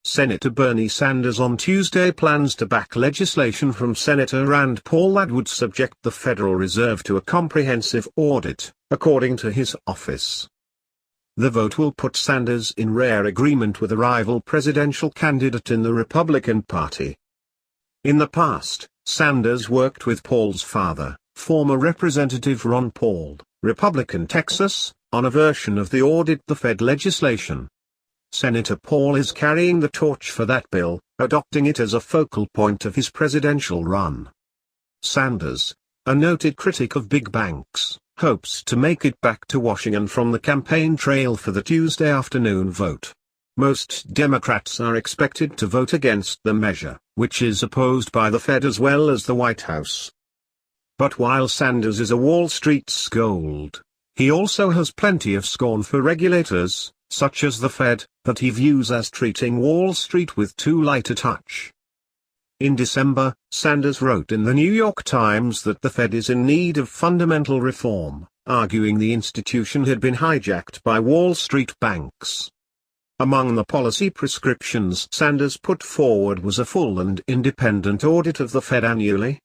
Senator Bernie Sanders on Tuesday plans to back legislation from Senator Rand Paul that would subject the Federal Reserve to a comprehensive audit, according to his office. The vote will put Sanders in rare agreement with a rival presidential candidate in the Republican Party. In the past, Sanders worked with Paul's father, former Representative Ron Paul, Republican Texas, on a version of the Audit the Fed legislation. Senator Paul is carrying the torch for that bill, adopting it as a focal point of his presidential run. Sanders, a noted critic of big banks, hopes to make it back to Washingon from the campaign trail for the Tuesday afternoon vote. Most Democrats are expected to vote against the measure, which is opposed by the Fed as well as the White House. But while Sanders is a Wall Street scold, he also has plenty of scorn for regulators, such as the Fed, that he views as treating Wall Street with too light a touch. In December, Sanders wrote in the New York Times that the Fed is in need of fundamental reform, arguing the institution had been hijacked by Wall Street banks. Among the policy prescriptions Sanders put forward was a full and independent audit of the Fed annually.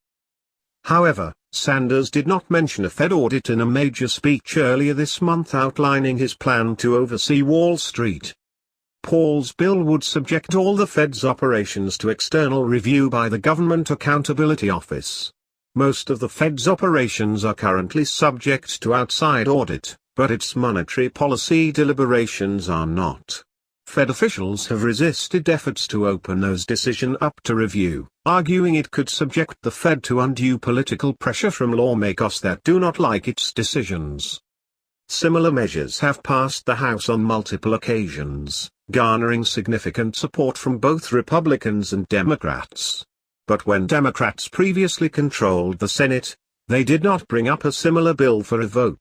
However, Sanders did not mention a Fed audit in a major speech earlier this month outlining his plan to oversee Wall Street. Paul's bill would subject all the Fed's operations to external review by the Government Accountability Office. Most of the Fed's operations are currently subject to outside audit, but its monetary policy deliberations are not. Fed officials have resisted efforts to open those decisions up to review, arguing it could subject the Fed to undue political pressure from lawmakers that do not like its decisions. Similar measures have passed the House on multiple occasions, garnering significant support from both Republicans and Democrats. But when Democrats previously controlled the Senate, they did not bring up a similar bill for a vote.